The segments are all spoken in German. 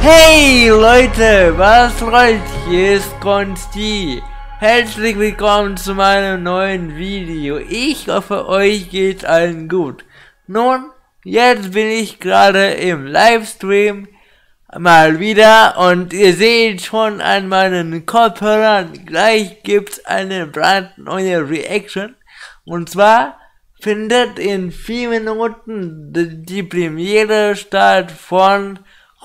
Hey Leute, was rollt? Hier ist Kons-T. Herzlich willkommen zu meinem neuen Video. Ich hoffe, euch geht's allen gut. Nun, jetzt bin ich gerade im Livestream mal wieder und ihr seht schon an meinen Kopfhörern, gleich gibt's eine brandneue Reaction. Und zwar findet in 4 Minuten die Premiere statt von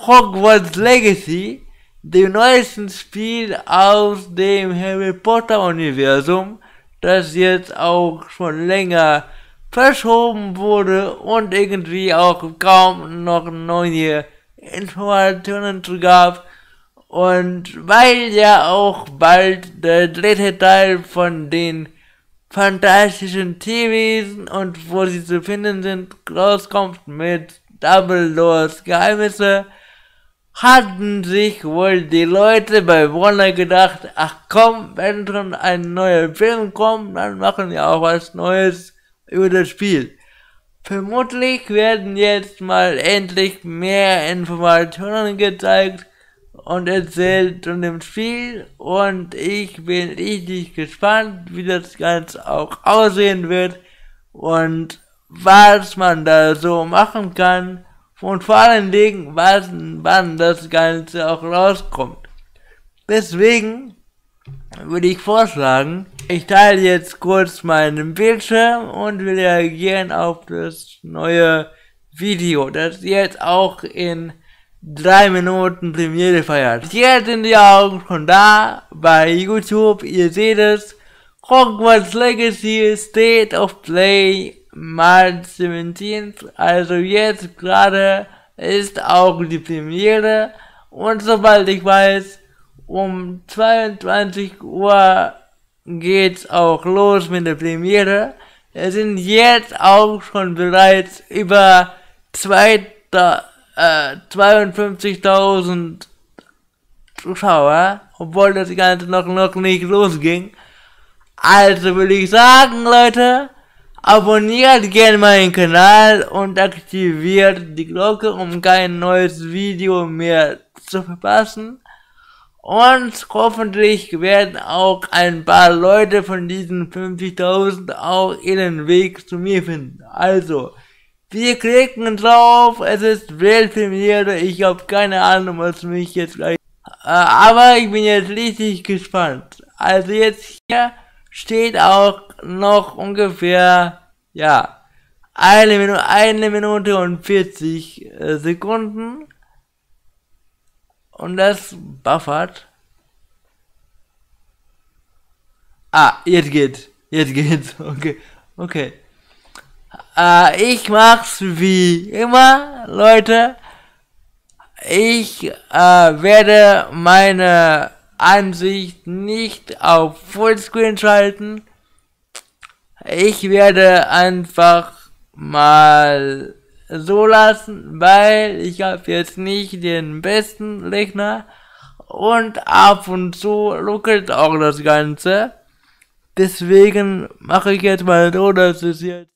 Hogwarts Legacy, dem neuesten Spiel aus dem Harry Potter Universum, das jetzt auch schon länger verschoben wurde und irgendwie auch kaum noch neue Informationen zu gab. Und weil ja auch bald der dritte Teil von den fantastischen Tierwesen und wo sie zu finden sind rauskommt mit Dumbledores Geheimnisse, hatten sich wohl die Leute bei Warner gedacht, ach komm, wenn schon ein neuer Film kommt, dann machen wir auch was Neues über das Spiel. Vermutlich werden jetzt mal endlich mehr Informationen gezeigt und erzählt von dem Spiel und ich bin richtig gespannt, wie das Ganze auch aussehen wird und was man da so machen kann. Und vor allen Dingen, wann das Ganze auch rauskommt. Deswegen würde ich vorschlagen, ich teile jetzt kurz meinen Bildschirm und wir reagieren auf das neue Video, das jetzt auch in 3 Minuten Premiere feiert. Jetzt sind die auch schon da bei YouTube, ihr seht es. Hogwarts Legacy State of Play March 17, also jetzt gerade ist auch die Premiere und sobald ich weiß, um 22 Uhr geht's auch los mit der Premiere. Es sind jetzt auch schon bereits über 52.000 Zuschauer, obwohl das Ganze noch nicht losging. Also würde ich sagen, Leute, abonniert gerne meinen Kanal und aktiviert die Glocke, um kein neues Video mehr zu verpassen. Und hoffentlich werden auch ein paar Leute von diesen 50.000 auch ihren Weg zu mir finden. Also, wir klicken drauf, es ist Weltpremiere, ich habe keine Ahnung, was mich jetzt gleich... aber ich bin jetzt richtig gespannt. Also jetzt hier steht auch noch ungefähr, ja, 1 Minute und 40 Sekunden. Und das buffert. Jetzt geht's. Okay. Ich mach's wie immer, Leute. Ich werde meine Ansicht nicht auf Fullscreen schalten. Ich werde einfach mal so lassen, weil ich habe jetzt nicht den besten Rechner und ab und zu ruckelt auch das Ganze. Deswegen mache ich jetzt mal so, dass es jetzt...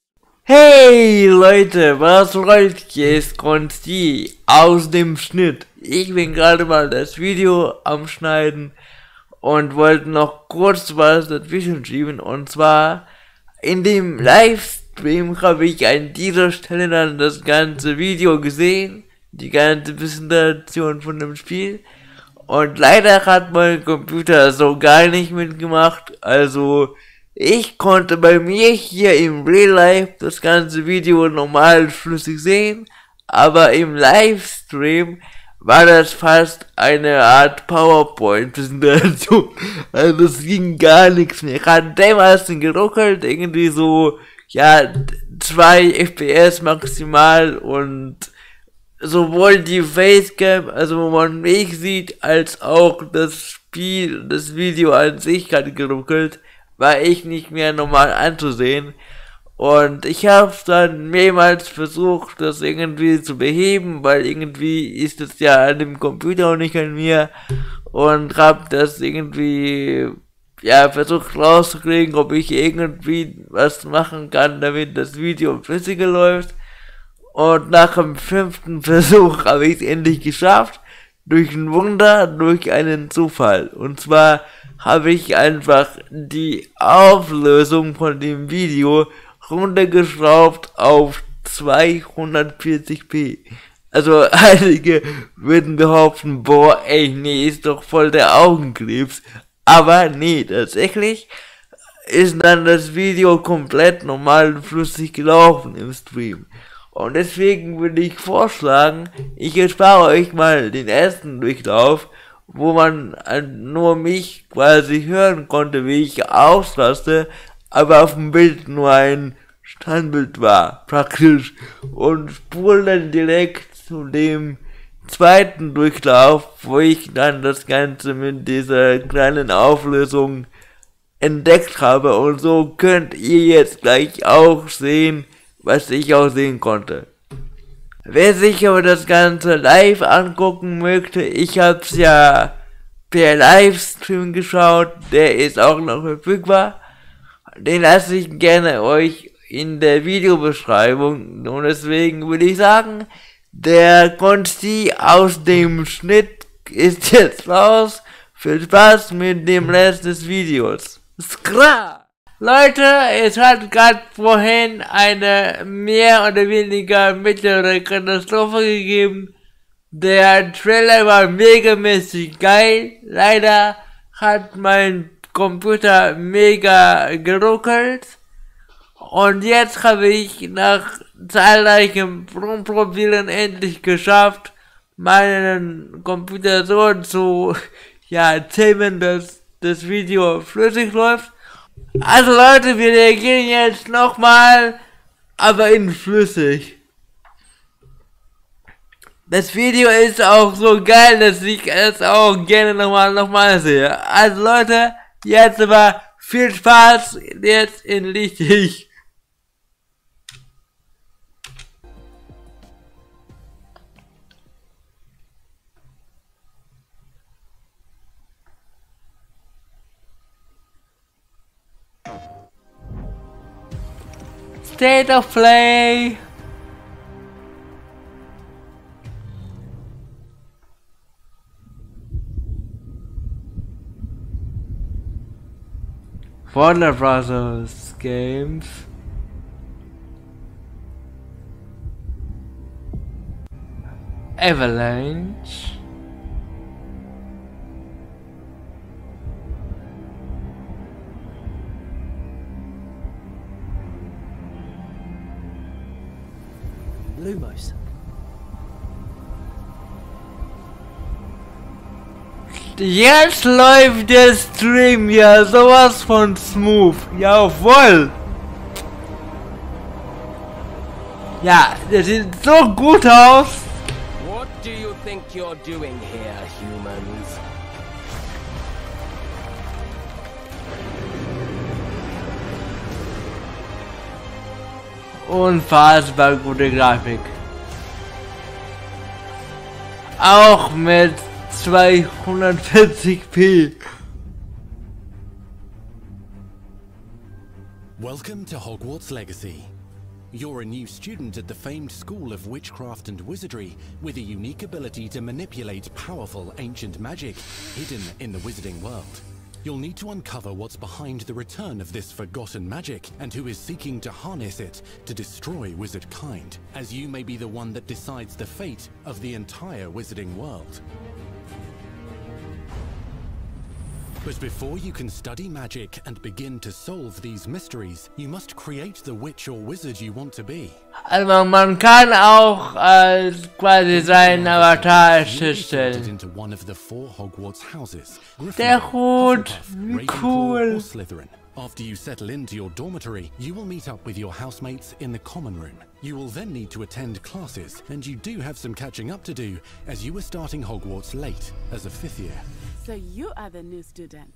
Hey Leute, was rollt? Hier ist Kons-T aus dem Schnitt. Ich bin gerade mal das Video am Schneiden und wollte noch kurz was dazwischen schieben. Und zwar in dem Livestream habe ich an dieser Stelle dann das ganze Video gesehen, die ganze Präsentation von dem Spiel. Und leider hat mein Computer so gar nicht mitgemacht. Also ich konnte bei mir hier im Real Life das ganze Video normal flüssig sehen, aber im Livestream war das fast eine Art PowerPoint-Präsentation. Also es ging gar nichts mehr. Hat dermaßen geruckelt, irgendwie so, ja, 2 FPS maximal und sowohl die Facecam, also wo man mich sieht, als auch das Spiel, das Video an sich hat geruckelt, war ich nicht mehr normal anzusehen. Und ich habe dann mehrmals versucht, das irgendwie zu beheben, weil irgendwie ist es ja an dem Computer und nicht an mir. Und habe das irgendwie, ja, versucht rauszukriegen, ob ich irgendwie was machen kann, damit das Video flüssiger läuft. Und nach dem 5. Versuch habe ich es endlich geschafft. durch ein Wunder, durch einen Zufall. Und zwar habe ich einfach die Auflösung von dem Video runtergeschraubt auf 240p. Also einige würden behaupten, boah, ey, nee, ist doch voll der Augenkrebs. Aber nee, tatsächlich ist dann das Video komplett normal und flüssig gelaufen im Stream. Und deswegen würde ich vorschlagen, ich erspare euch mal den ersten Durchlauf, wo man nur mich quasi hören konnte, wie ich ausraste, aber auf dem Bild nur ein Standbild war, praktisch. Und spule dann direkt zu dem zweiten Durchlauf, wo ich dann das Ganze mit dieser kleinen Auflösung entdeckt habe. Und so könnt ihr jetzt gleich auch sehen, was ich auch sehen konnte. Wer sich aber das Ganze live angucken möchte, ich hab's ja per Livestream geschaut, der ist auch noch verfügbar. Den lasse ich gerne euch in der Videobeschreibung. Und deswegen würde ich sagen, der Kons-T aus dem Schnitt ist jetzt raus. Viel Spaß mit dem Rest des Videos. Skra! Leute, es hat gerade vorhin eine mehr oder weniger mittlere Katastrophe gegeben. Der Trailer war megamäßig geil. Leider hat mein Computer mega geruckelt. Und jetzt habe ich nach zahlreichen Rumprobieren endlich geschafft, meinen Computer so zu zähmen, dass das Video flüssig läuft. Also Leute, wir reagieren jetzt nochmal, aber in flüssig. Das Video ist auch so geil, dass ich es auch gerne nochmal sehe. Also Leute, jetzt aber viel Spaß jetzt in Richtig. State of Play. Warner Brothers Games. Avalanche. Lumos. Jetzt läuft der Stream ja sowas von smooth. Jawohl. Ja, der sieht so gut aus. What do you think you're doing here, humans? Unfassbar gute Grafik. Auch mit 240p. Welcome to Hogwarts Legacy. You're a new student at the famed School of Witchcraft and Wizardry with a unique ability to manipulate powerful ancient magic hidden in the wizarding world. You'll need to uncover what's behind the return of this forgotten magic and who is seeking to harness it to destroy wizard kind, as you may be the one that decides the fate of the entire wizarding world. But before you can study magic and begin to solve these mysteries, you must create the witch or wizard you want to be. Also man kann auch als quasi seinen Avatar erstellen. Into one of the 4 Hogwarts houses. Der Hut, wie cool. Slytherin. After you settle into your dormitory, you will meet up with your housemates in the common room. You will then need to attend classes, and you do have some catching up to do, as you are starting Hogwarts late as a 5th year. So you are the new student.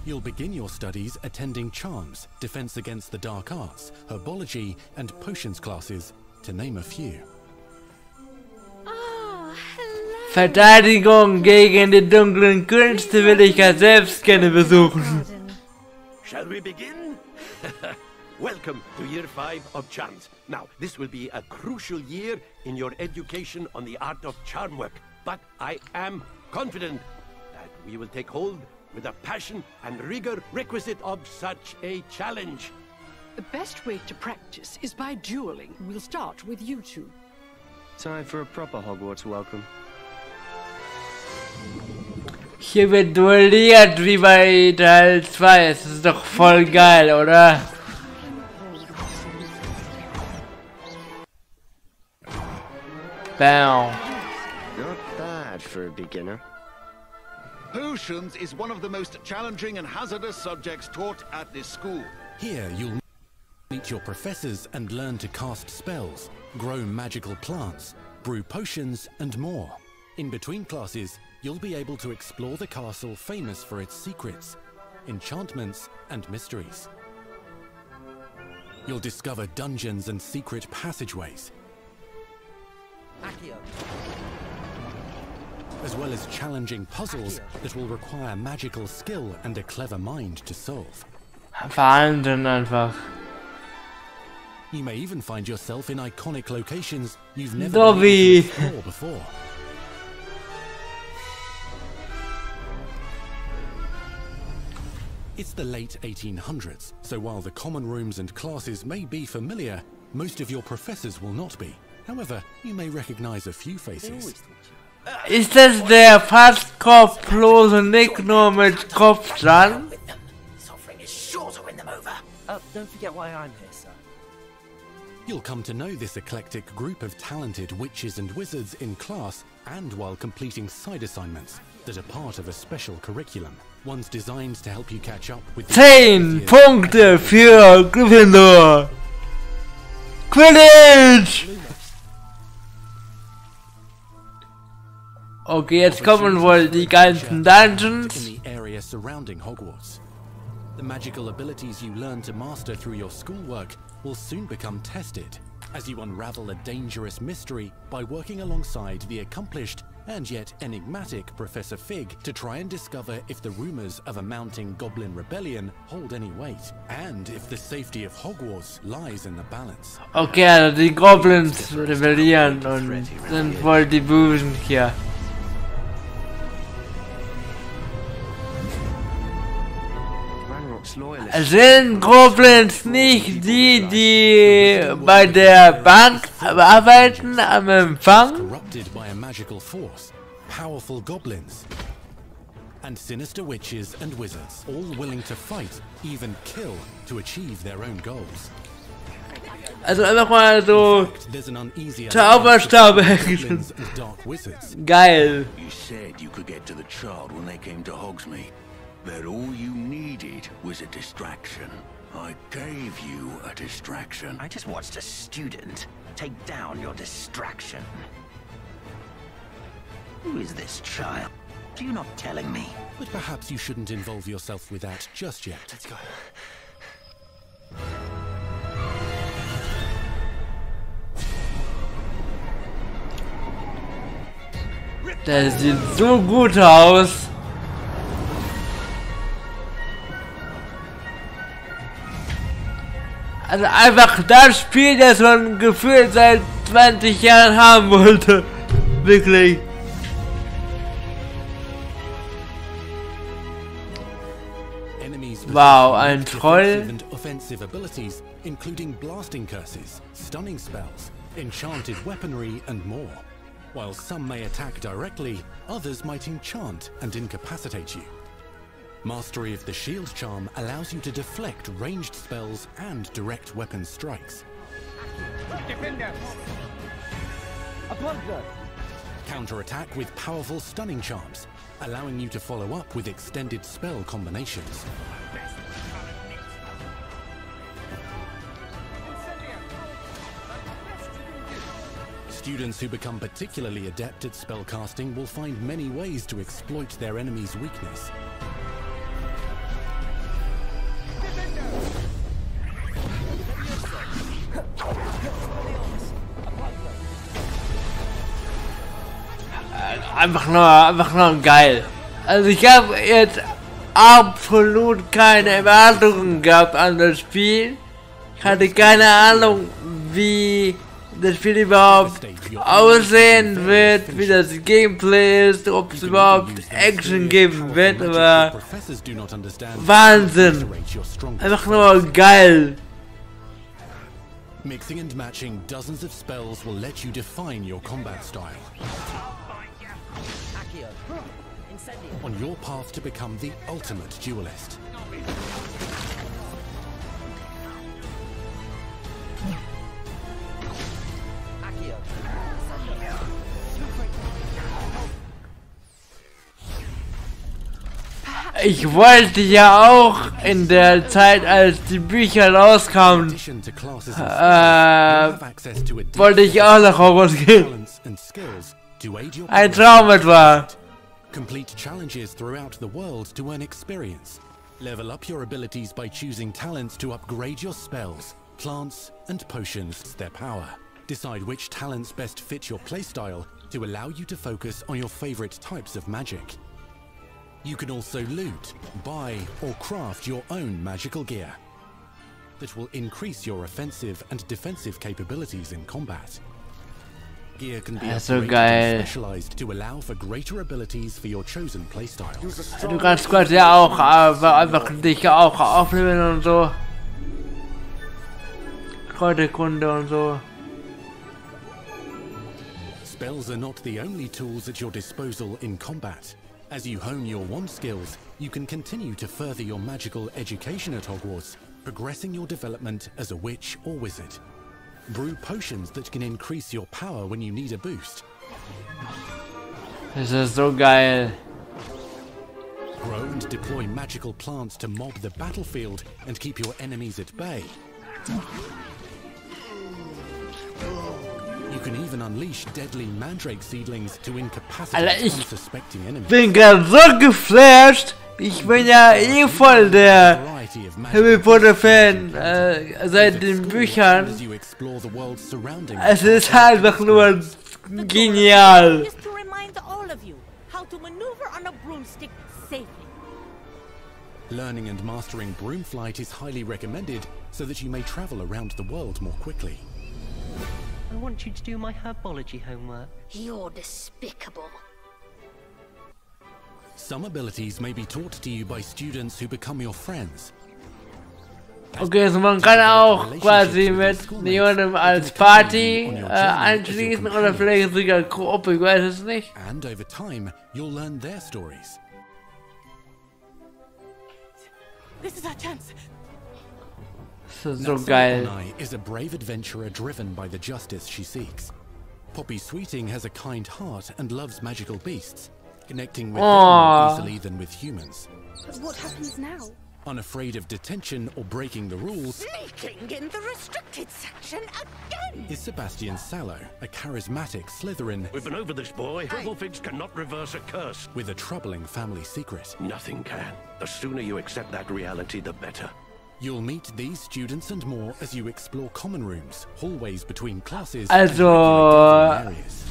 You'll begin your studies attending charms, defense against the dark arts, herbology, and potions classes, to name a few. Oh, hello. Verteidigung gegen die dunklen Künste will ich ja selbst gerne besuchen. Shall we begin? Welcome to year 5 of charms. Now, this will be a crucial year in your education on the art of charm work. but I am confident that we will take hold with the passion and rigor requisite of such a challenge. The best way to practice is by dueling. We'll start with you two. Time for a proper Hogwarts welcome. Hier wird duelliert wie bei Teil 2. Das ist doch voll geil, oder? Bam. Not bad for a beginner. Potions is one of the most challenging and hazardous subjects taught at this school. Here you'll meet your professors and learn to cast spells, grow magical plants, brew potions and more. In between classes, you'll be able to explore the castle famous for its secrets, enchantments and mysteries. You'll discover dungeons and secret passageways, as well as challenging puzzles that will require magical skill and a clever mind to solve. Wahnsinn einfach. You may even find yourself in iconic locations you've never Dobby. been able to explore before. It's the late 1800s, so while the common rooms and classes may be familiar, most of your professors will not be. However, you may recognize a few faces. Ist das der fast kopflose Nick nur mit Kopf dran? Suffering is sure to win them over. Don't forget why I'm here, sir. You'll come to know this eclectic group of talented witches and wizards in class and while completing side assignments that are part of a special curriculum. Ones designed to help you catch up with the 10 Punkte für Gryffindor! Quidditch! Okay, jetzt kommen wohl die ganzen Dungeons. in the area surrounding Hogwarts. The magical abilities you learn to master through your schoolwork will soon become tested as you unravel a dangerous mystery by working alongside the accomplished and yet enigmatic Professor Fig to try and discover if the rumors of a mounting goblin rebellion hold any weight and if the safety of Hogwarts lies in the balance. Okay, also die Goblins rebellieren und sind wohl die Bösen hier. Sind Goblins nicht die, die bei der Bank arbeiten am Empfang? Corrupted by a magical force, powerful goblins, and sinister witches and wizards, all willing to fight, even kill, to achieve their own goals. Also einfach mal so There's an uneasy Zauberstab goblins and dark wizards. geil. You said you could get to the child when they came to Hogsmeade. That all you needed was a distraction. I gave you a distraction. I just watched a student take down your distraction. Who is this child? You're not telling me. But perhaps you shouldn't involve yourself with that just yet. Let's go. Das sieht so gut aus. Also einfach das Spiel, das man gefühlt seit 20 Jahren haben wollte. Wirklich. Wow, ein Troll. And offensive abilities, including blasting curses, stunning spells, enchanted weaponry, and more. While some may attack directly, others might enchant and incapacitate you. Mastery of the shield charm allows you to deflect ranged spells and direct weapon strikes. Counterattack with powerful stunning charms, allowing you to follow up with extended spell combinations. Students who become particularly adept at spellcasting will find many ways to exploit their enemy's weakness. Einfach nur geil. Also ich habe jetzt absolut keine Erwartungen gehabt an das Spiel. Ich hatte keine Ahnung, wie das Spiel überhaupt aussehen wird, wie das Gameplay ist, ob es überhaupt Action geben wird, aber Wahnsinn! Einfach nur geil! Mixing and matching dozens of spells will let you define your combat style. On your path to become the ultimate duelist. Ich wollte ja auch in der Zeit, als die Bücher rauskamen, wollte ich auch nach Hogwarts gehen. Ein Traum etwa. Complete challenges throughout the world to earn experience. Level up your abilities by choosing talents to upgrade your spells, plants, and potions, their power. Decide which talents best fit your playstyle to allow you to focus on your favorite types of magic. You can also loot, buy, or craft your own magical gear that will increase your offensive and defensive capabilities in combat. Gear can be upgraded and specialized to allow for greater abilities for your chosen playstyle. Du kannst quasi auch einfach dich auch aufnehmen und so. Kräuterkunde und so. Spells are not the only tools at your disposal in combat. As you hone your wand skills, you can continue to further your magical education at Hogwarts, progressing your development as a witch or wizard. Brew potions that can increase your power when you need a boost. Das ist so geil. Grow and deploy magical plants to mob the battlefield and keep your enemies at bay. You can even unleash deadly mandrake seedlings to incapacitate unsuspecting enemies. Bin gerade so geflasht. Ich bin ja eh voll der Harry Potter Fan seit den Büchern. Es ist einfach nur genial. Learning and mastering broomflight is highly recommended so that you may travel around the world more quickly. I want you to do my herbology homework. You're despicable. Some abilities may be taught to you by students who become your friends. Okay, also man kann auch quasi mit jemandem als Party anschließen oder vielleicht sogar Gruppe, ich weiß es nicht. And over time, you'll learn their stories. This is our chance. Das ist so geil. Is a brave adventurer driven by the justice she seeks. Poppy Sweeting has a kind heart and loves magical beasts, connecting with them more easily than with humans. But what happens now? Unafraid of detention or breaking the rules, Sneaking in the restricted section again! Is Sebastian Sallow, a charismatic Slytherin. We've been over this, boy. Hufflepuffs cannot reverse a curse. With a troubling family secret. Nothing can. The sooner you accept that reality, the better. You'll meet these students and more as you explore common rooms, hallways between classes, also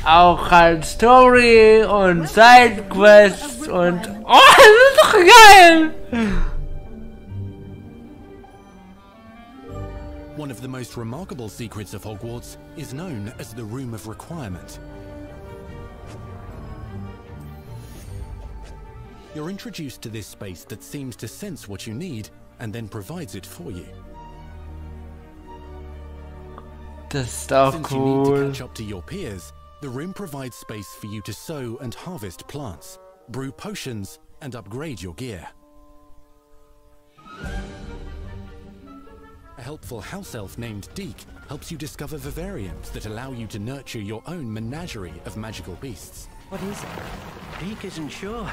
auch halt Story und Sidequests und das ist doch geil! One of the most remarkable secrets of Hogwarts is known as the Room of Requirement. You're introduced to this space that seems to sense what you need and then provides it for you. Das ist auch Since cool. you need to catch up to your peers, the room provides space for you to sow and harvest plants, brew potions, and upgrade your gear. A helpful house elf named Deke helps you discover vivariums that allow you to nurture your own menagerie of magical beasts. What is it? Deke isn't sure.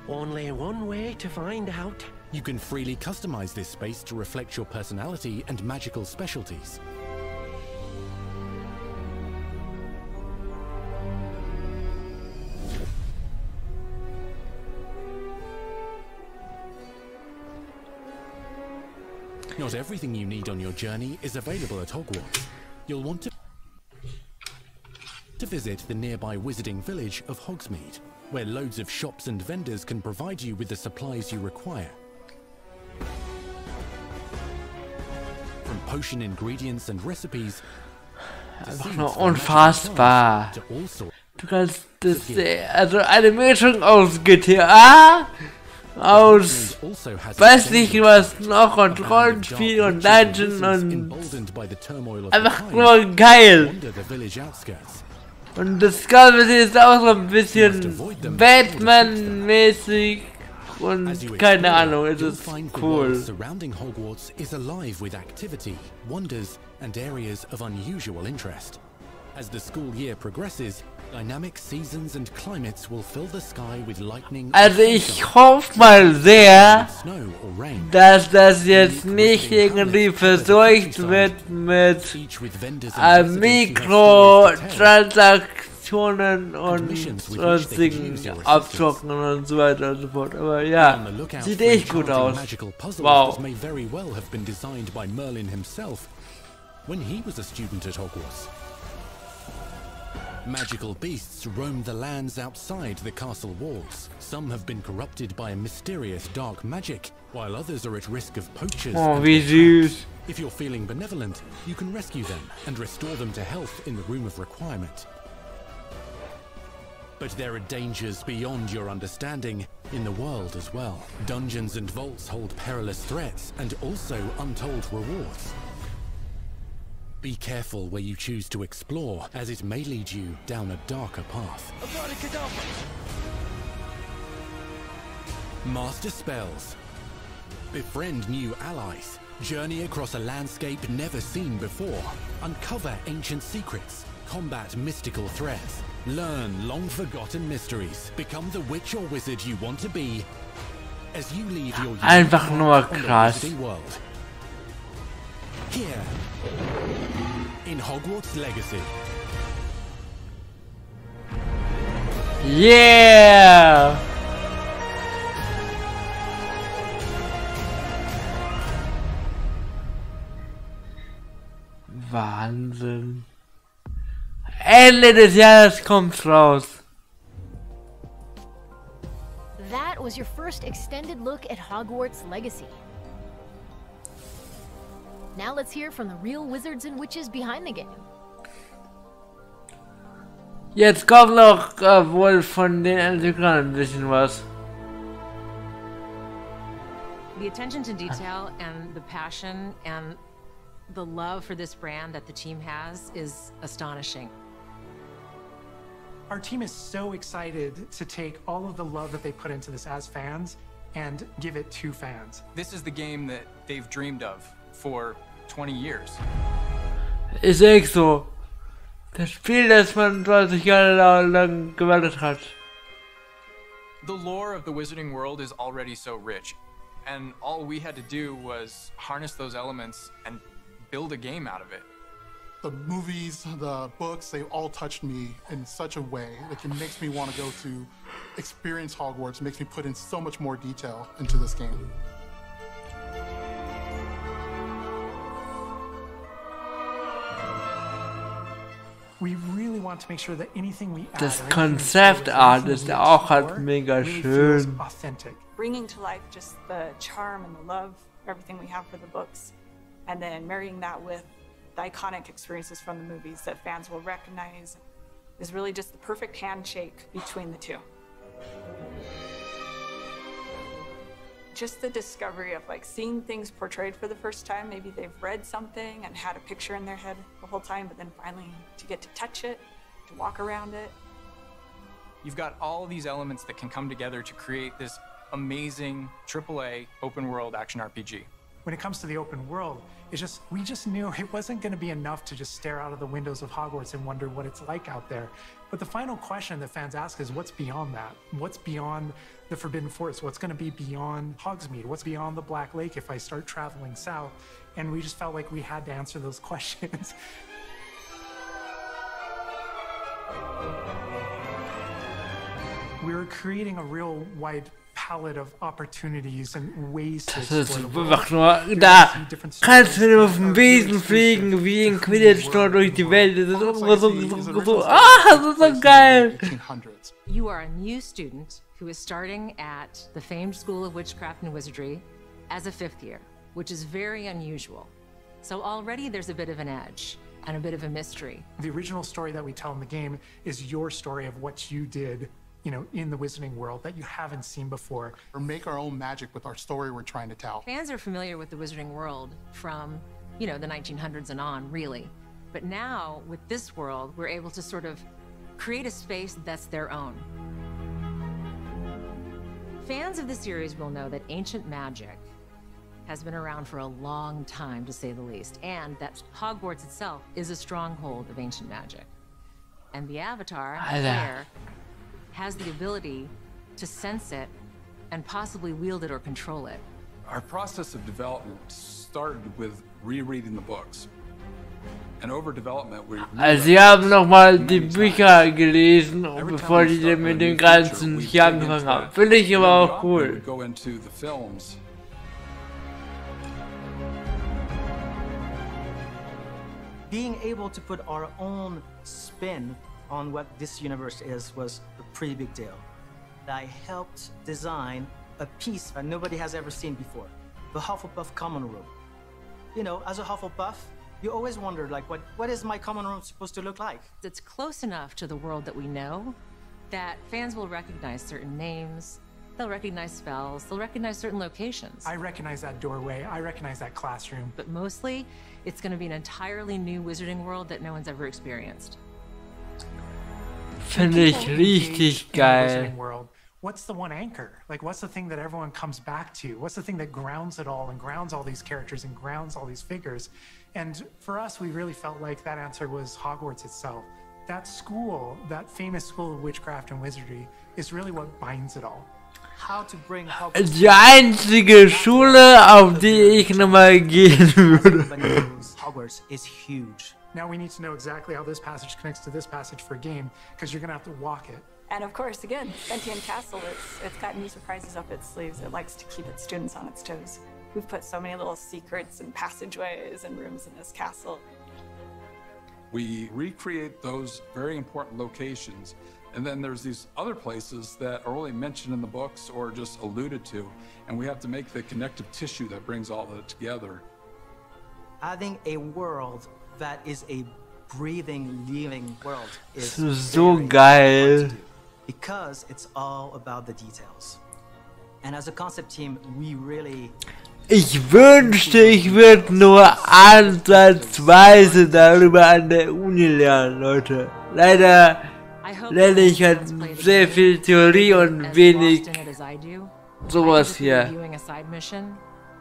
Only one way to find out. You can freely customize this space to reflect your personality and magical specialties. Not everything you need on your journey is available at Hogwarts. You'll want to visit the nearby wizarding village of Hogsmeade, where loads of shops and vendors can provide you with the supplies you require. From potion ingredients and recipes Einfach nur unfassbar. Du kannst das, also eine Mischung aus GTA, aus weiß nicht was noch und Rollenspiel und Dungeon und einfach nur geil. Und das Ganze ist auch so ein bisschen Batman-mäßig und keine Ahnung, es ist cool. Surrounding Hogwarts is alive with activity, wonders and areas of unusual interest. As the school year progresses, dynamic seasons and climates will fill the sky with lightning. Also ich hoffe mal sehr, dass das jetzt nicht irgendwie verseucht wird mit Mikrotransaktionen und sonstigen Abzocken und so weiter und so fort. Aber ja, sieht echt gut aus. Wow. May very well have been designed by Merlin himself when he was a student at Hogwarts. Magical beasts roam the lands outside the castle walls. Some have been corrupted by a mysterious dark magic, while others are at risk of poachers. Oh, wie süß. If you're feeling benevolent, you can rescue them and restore them to health in the Room of Requirement. But there are dangers beyond your understanding in the world as well. Dungeons and vaults hold perilous threats and also untold rewards. Be careful where you choose to explore, as it may lead you down a darker path. Master spells. Befriend new allies. Journey across a landscape never seen before. Uncover ancient secrets. Combat mystical threats. Learn long-forgotten mysteries. Become the witch or wizard you want to be as you leave your einfach nur krass. World. Here in Hogwarts Legacy. Yeah! Wahnsinn. Ende des Jahres kommt's raus. That was your first extended look at Hogwarts Legacy. Now let's hear from the real wizards and witches behind the game. Jetzt kommt noch wohl von den Entwicklern ein bisschen was. The attention to detail and the passion and the love for this brand that the team has is astonishing. Our team is so excited to take all of the love that they put into this as fans and give it to fans. This is the game that they've dreamed of for 20 years. Ist echt so. Das Spiel, das man 20 Jahre lang gewartet hat. The lore of the Wizarding World is already so rich, and all we had to do was harness those elements and build a game out of it. The movies, the books, they all touched me in such a way. Like, it makes me want to go to experience Hogwarts. It makes me put in so much more detail into this game. We really want to make sure that anything we add, das Concept Art ist auch halt mega schön. Bringing to life just the charm and the love, everything we have for the books, and then marrying that with the iconic experiences from the movies that fans will recognize is really just the perfect handshake between the two. Just the discovery of like seeing things portrayed for the first time. Maybe they've read something and had a picture in their head the whole time, but then finally to get to touch it, to walk around it. You've got all of these elements that can come together to create this amazing AAA open world action RPG. When it comes to the open world, we just knew it wasn't going to be enough to just stare out of the windows of Hogwarts and wonder what it's like out there. But the final question that fans ask is, what's beyond that? What's beyond the Forbidden Forest? What's going to be beyond Hogsmeade? What's beyond the Black Lake if I start traveling south? And we just felt like we had to answer those questions. We were creating a real wide palette of opportunities and ways to einfach nur, da kannst du auf dem Besen fliegen, wie in Quidditch nur durch die Welt. Das ist immer so, das ist so geil. You are a new student who is starting at the famed School of Witchcraft and Wizardry as a 5th year, which is very unusual. So already there's a bit of an edge. and a bit of a mystery. The original story that we tell in the game is your story of what you did, you know, in the Wizarding World that you haven't seen before. Or make our own magic with our story we're trying to tell. Fans are familiar with the Wizarding World from, you know, the 1900s and on, really. But now, with this world, we're able to sort of create a space that's their own. Fans of the series will know that ancient magic has been around for a long time, to say the least, and that Hogwarts itself is a stronghold of ancient magic. And the Avatar, the player, has the ability to sense it and possibly wield it or control it. Our process of development started with rereading the books. And over development, we Sie haben nochmal die Bücher gelesen, bevor die mit dem Ganzen nicht angefangen haben. Finde ich aber auch cool. Go into the films. Being able to put our own spin on what this universe is was a pretty big deal. I helped design a piece that nobody has ever seen before, the Hufflepuff common room. You know, as a Hufflepuff, you always wondered, like, what is my common room supposed to look like? It's close enough to the world that we know that fans will recognize certain names, they'll recognize spells, they'll recognize certain locations. I recognize that doorway, I recognize that classroom. But mostly, it's going to be an entirely new Wizarding World that no one's ever experienced. Finde ich richtig geil. What's the one anchor? Like, what's the thing that everyone comes back to? What's the thing that grounds it all and grounds all these characters and grounds all these figures? And for us, we really felt like that answer was Hogwarts itself. That school, that famous school of witchcraft and wizardry, is really what binds it all. How to bring Hogwarts. Die einzige Schule, auf die ich nochmal gehen würde. Hogwarts is huge. Now we need to know exactly how this passage connects to this passage for a game, because you're going to have to walk it. And of course, again, Sentient Castle, it's got new surprises up its sleeves. It likes to keep its students on its toes. We've put so many little secrets and passageways and rooms in this castle. We recreate those very important locations, and then there's these other places that are only mentioned in the books or just alluded to, and we have to make the connective tissue that brings all of it together. Having a world that is a breathing, living world is so geil. Because it's all about the details. And as a concept team, we really... Ich wünschte, ich würde nur ansatzweise darüber an der Uni lernen, Leute. Leider lerne ich halt sehr viel Theorie und wenig sowas hier.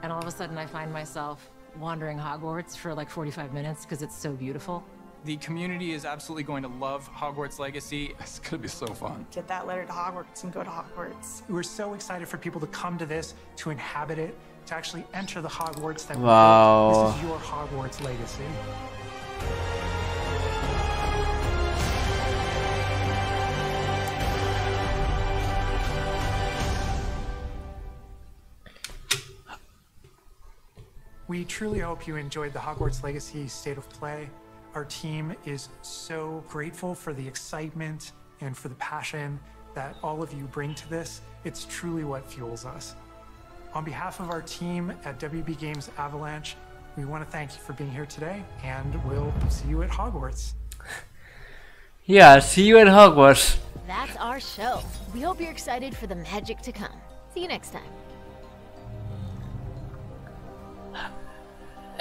And all of a sudden I find myself wandering Hogwarts for like 45 minutes because it's so beautiful. The community is absolutely going to love Hogwarts Legacy. It's going to be so fun. Get that letter to Hogwarts and go to Hogwarts. We're so excited for people to come to this, to inhabit it, to actually enter the Hogwarts that wow. we built. This is your Hogwarts Legacy. We truly hope you enjoyed the Hogwarts Legacy State of Play. Our team is so grateful for the excitement and for the passion that all of you bring to this. It's truly what fuels us. On behalf of our team at WB Games Avalanche, we want to thank you for being here today, and we'll see you at Hogwarts. Yeah, see you at Hogwarts. That's our show. We hope you're excited for the magic to come. See you next time.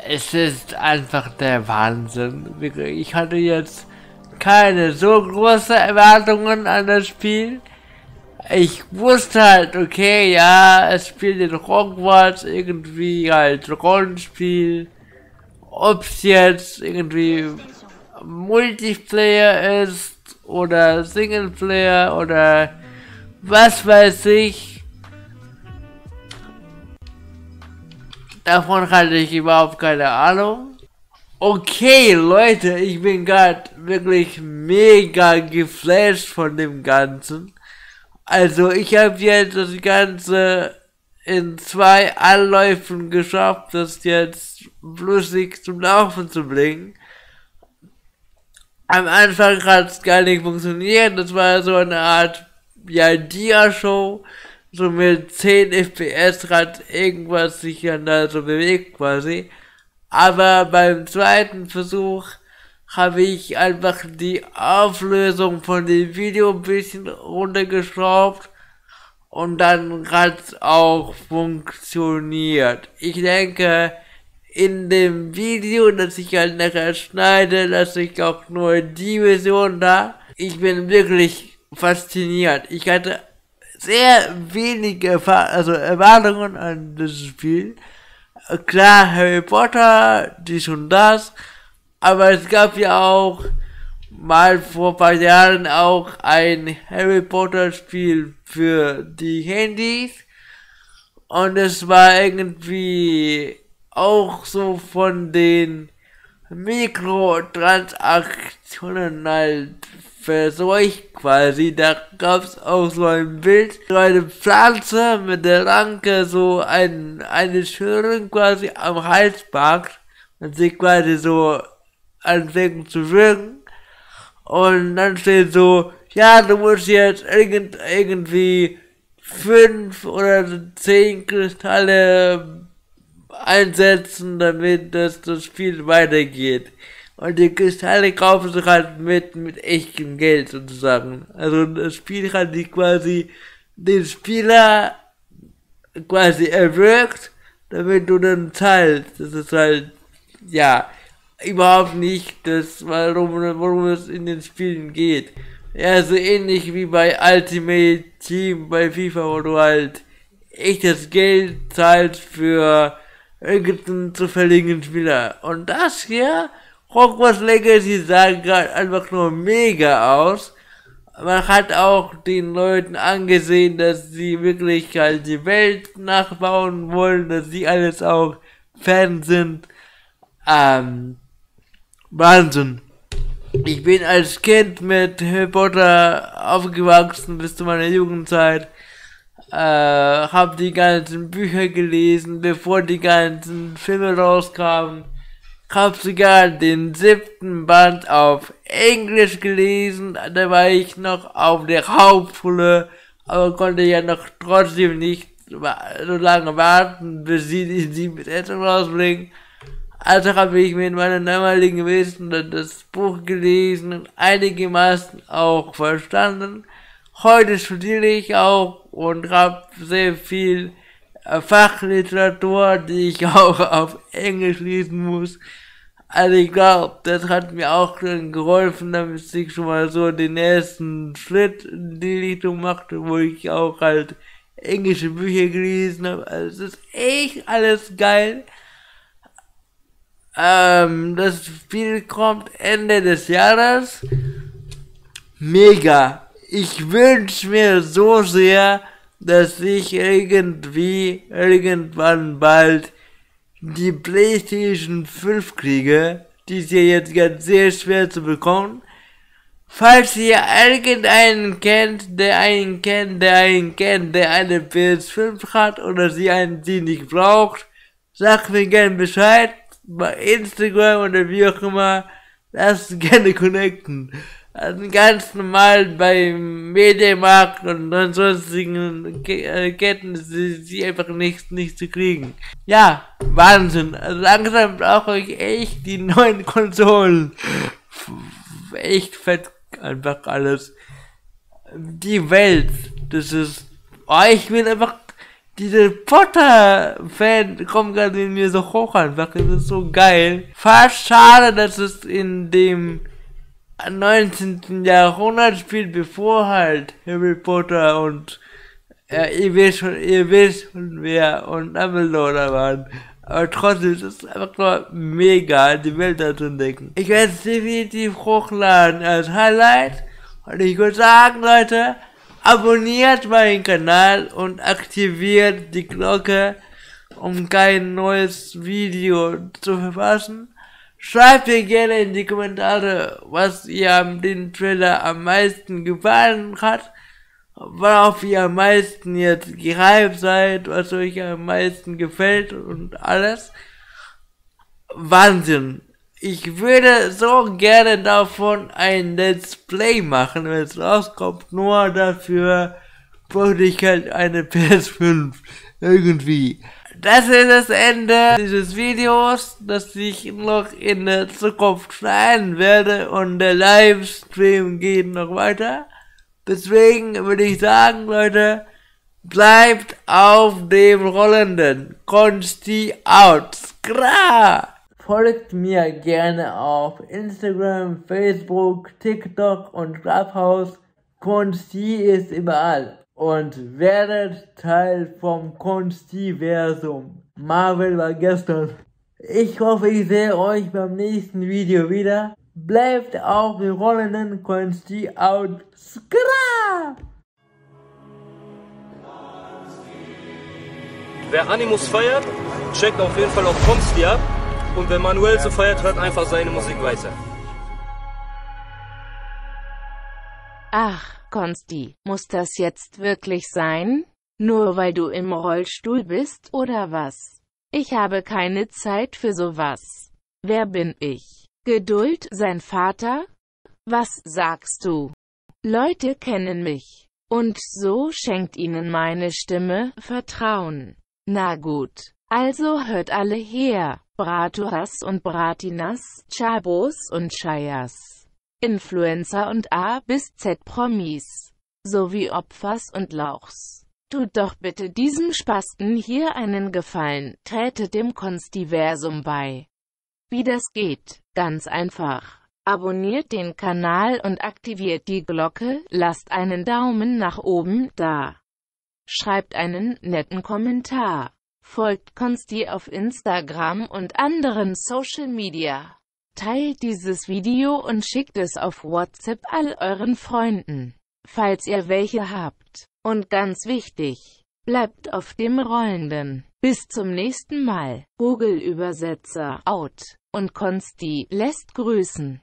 Es ist einfach der Wahnsinn. Ich hatte jetzt keine so große Erwartungen an das Spiel. Ich wusste halt, okay, ja, es spielt in Hogwarts, irgendwie halt Rollenspiel. Ob es jetzt irgendwie Multiplayer ist oder Singleplayer oder was weiß ich. Davon hatte ich überhaupt keine Ahnung. Okay, Leute, ich bin gerade wirklich mega geflasht von dem Ganzen. Also, ich habe jetzt das Ganze in 2 Anläufen geschafft, das jetzt flüssig zum Laufen zu bringen. Am Anfang hat es gar nicht funktioniert. Das war so eine Art, ja, Dia-Show. So mit 10 FPS hat irgendwas sich dann da so bewegt quasi. Aber beim zweiten Versuch habe ich einfach die Auflösung von dem Video ein bisschen runtergeschraubt und dann hat's auch funktioniert. Ich denke, in dem Video, das ich halt nachher schneide, lasse ich auch nur die Version da. Ich bin wirklich fasziniert. Ich hatte sehr wenige Erwartungen an das Spiel. Klar, Harry Potter, dies und das, aber es gab ja auch mal vor ein paar Jahren auch ein Harry Potter Spiel für die Handys und es war irgendwie auch so von den Mikrotransaktionen halt verseucht quasi. Da gab es auch so ein Bild, so eine Pflanze mit der Ranke so eine Schöne quasi am Hals packt und sich quasi so anfängt zu wirken. Und dann steht so, ja, du musst jetzt irgendwie 5 oder 10 Kristalle einsetzen, damit das Spiel weitergeht. Und die Kristalle kaufen sich halt mit echtem Geld sozusagen. Also das Spiel hat die quasi den Spieler quasi erwürgt, damit du dann zahlst. Das ist halt, ja, überhaupt nicht das, worum es in den Spielen geht. Ja, so ähnlich wie bei Ultimate Team bei FIFA, wo du halt echtes Geld zahlst für irgendeinen zufälligen Spieler. Und das hier, Hogwarts Legacy, sah gerade einfach nur mega aus. Man hat auch den Leuten angesehen, dass sie wirklich halt die Welt nachbauen wollen, dass sie alles auch Fan sind. Wahnsinn. Ich bin als Kind mit Harry Potter aufgewachsen bis zu meiner Jugendzeit. Hab die ganzen Bücher gelesen, bevor die ganzen Filme rauskamen. Hab sogar den 7. Band auf Englisch gelesen, da war ich noch auf der Hauptschule, aber konnte ja noch trotzdem nicht so lange warten, bis sie die 7. rausbringen. Also habe ich mit meinem damaligen Wissen das Buch gelesen und einigermaßen auch verstanden. Heute studiere ich auch und habe sehr viel Fachliteratur, die ich auch auf Englisch lesen muss. Also ich glaube, das hat mir auch schon geholfen, damit ich schon mal so den ersten Schritt in die Richtung machte, wo ich auch halt englische Bücher gelesen habe. Also es ist echt alles geil. Das Spiel kommt Ende des Jahres. Mega. Ich wünsche mir so sehr, dass ich irgendwann bald die PlayStation 5 kriege. Die ist ja jetzt ganz sehr schwer zu bekommen. Falls ihr irgendeinen kennt, der eine PS5 hat oder sie nicht braucht, sagt mir gerne Bescheid. Bei Instagram oder wie auch immer, lasst gerne connecten. Also ganz normal beim Mediamarkt und sonstigen Ketten ist sie einfach nicht zu kriegen. Ja, Wahnsinn. Also langsam brauche ich echt die neuen Konsolen. Echt fett, einfach alles. Die Welt, das ist, ich will einfach, diese Potter-Fan kommen gerade in mir so hoch einfach, das ist so geil. Fast schade, dass es in dem 19. Jahrhundert spielt, bevor halt Harry Potter und ihr wisst schon wer und Dumbledore da waren. Aber trotzdem ist es einfach nur mega, die Welt da zu entdecken. Ich werde es definitiv hochladen als Highlight und ich würde sagen, Leute, abonniert meinen Kanal und aktiviert die Glocke, um kein neues Video zu verpassen. Schreibt mir gerne in die Kommentare, was ihr den Trailer am meisten gefallen hat, worauf ihr am meisten jetzt gehypt seid, was euch am meisten gefällt und alles. Wahnsinn! Ich würde so gerne davon ein Let's Play machen, wenn es rauskommt, nur dafür bräuchte ich halt eine PS5 irgendwie. das ist das Ende dieses Videos, das ich noch in der Zukunft schneiden werde, und der Livestream geht noch weiter. Deswegen würde ich sagen, Leute, bleibt auf dem Rollenden. Kons-T out. Skra! Folgt mir gerne auf Instagram, Facebook, TikTok und Clubhouse. Kons-T ist überall. Und werdet Teil vom Kons-T-Versum. Marvel war gestern. Ich hoffe, ich sehe euch beim nächsten Video wieder. Bleibt auf dem rollenden. Kons-T out. Skra! Wer Animus feiert, checkt auf jeden Fall auch Kons-T ab. Und wer Manuel so feiert, hört einfach seine Musik weiter. Ach, Kons-T, muss das jetzt wirklich sein? Nur weil du im Rollstuhl bist, oder was? Ich habe keine Zeit für sowas. Wer bin ich? Geduld, sein Vater? Was sagst du? Leute kennen mich. Und so schenkt ihnen meine Stimme Vertrauen. Na gut, also hört alle her. Braturas und Bratinas, Chabos und Chayas. Influencer und A bis Z Promis. Sowie Opfers und Lauchs. Tut doch bitte diesem Spasten hier einen Gefallen, tretet dem Kons-T-Versum bei. Wie das geht? Ganz einfach. Abonniert den Kanal und aktiviert die Glocke, lasst einen Daumen nach oben da. Schreibt einen netten Kommentar. Folgt Kons-T auf Instagram und anderen Social Media. Teilt dieses Video und schickt es auf WhatsApp all euren Freunden, falls ihr welche habt. Und ganz wichtig, bleibt auf dem Rollenden. Bis zum nächsten Mal. Google-Übersetzer out und Kons-T lässt grüßen.